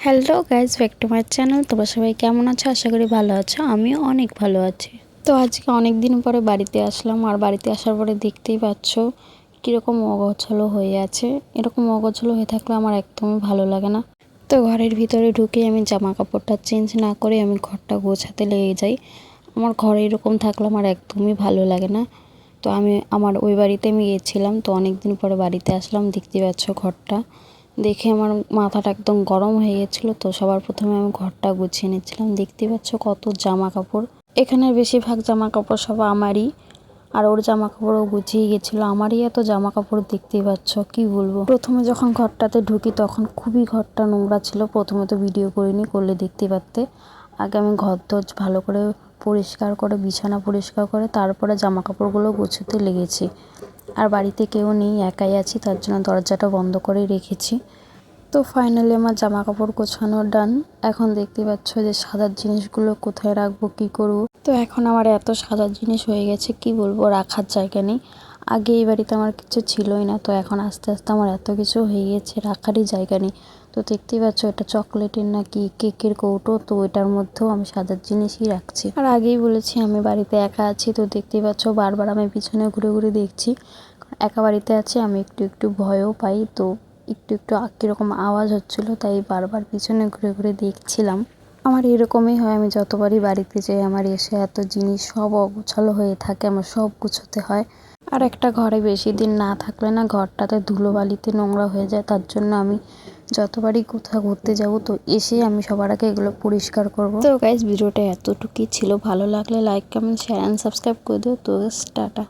Hello guys, back to my channel. তোমরা সবাই কেমন আছো? আশা করি ভালো আছো। আমিও অনেক ভালো আছি। তো আজকে অনেক দিন পরে বাড়িতে আসলাম, আর বাড়িতে আসার পরে দেখতেই পাচ্ছ কীরকম অগোছালো হয়ে আছে। এরকম অগোছালো হয়ে থাকলে আমার একদমই ভালো লাগে না। তো ঘরের ভিতরে ঢুকে আমি জামা কাপড়টা চেঞ্জ না করে আমি ঘরটা গোছাতে লেগে যাই। আমার ঘরে এরকম থাকলে আমার একদমই ভালো লাগে না। তো আমি আমার ওই বাড়িতে আমি গিয়েছিলাম, তো অনেক দিন পরে বাড়িতে আসলাম। দেখতে পাচ্ছ ঘরটা দেখে আমার মাথাটা একদম গরম হয়ে গেছিলো। তো সবার প্রথমে আমি ঘরটা গুছিয়ে নিচ্ছিলাম। দেখতে পাচ্ছ কত জামা কাপড়। এখানের বেশিরভাগ জামা কাপড় সব আমারই, আর ওর জামা কাপড়ও গুছিয়ে গেছিলো। আমারই এত জামা কাপড়, দেখতেই পাচ্ছ কি বলবো। প্রথমে যখন ঘরটাতে ঢুকি তখন খুবই ঘরটা নোংরা ছিল। প্রথমে তো ভিডিও করিনি, করলে দেখতে পারতে। আগে আমি ঘর দোর ভালো করে পরিষ্কার করে, বিছানা পরিষ্কার করে তারপরে জামা কাপড়গুলো গুছোতে লেগেছি। আর বাড়িতে কেউ নেই, একাই আছি, তার জন্য দরজাটা বন্ধ করে রেখেছি। তো ফাইনালি আমার জামা কাপড় গোছানো ডান। এখন দেখতে পাচ্ছ যে সাজার জিনিসগুলো কোথায় রাখবো, কি করব। তো এখন আমার এত সাজার জিনিস হয়ে গেছে, কি বলবো, রাখার জায়গা নেই। আগে এই বাড়িতে আমার কিছু ছিলই না, তো এখন আস্তে আস্তে আমার এত কিছু হয়ে গেছে, রাখারই জায়গা নেই। তো দেখতেই পাচ্ছ এটা চকলেটের নাকি কেকের কৌটো, তো এটার মধ্যেও আমি সাজার জিনিসই রাখছি। আর আগেই বলেছি আমি বাড়িতে একা আছি, তো দেখতেই পাচ্ছ বারবার আমি পিছনে ঘুরে ঘুরে দেখছি। একা বাড়িতে আছি, আমি একটু একটু ভয়ও পাই। তো একটু একটু কীরকম আওয়াজ হচ্ছিল, তাই বারবার পিছনে ঘুরে ঘুরে দেখছিলাম। আমার এরকমই হয়, আমি যতবারই বাড়িতে যাই আমার এসে এত জিনিস সব অগোছালো হয়ে থাকে, আমার সব গুছোতে হয়। আর একটা ঘরে বেশি দিন না থাকলে না ঘরটাতে ধুলোবালিতে নোংরা হয়ে যায়। তার জন্য আমি যতবারই কোথাও ঘুরতে যাব তো এসে আমি সবার আগে এগুলো পরিষ্কার করব। তো গাইজ, ভিডিওটা এতটুকুই ছিল। ভালো লাগলে like, comment, share and subscribe করে দিও। তো টাটা।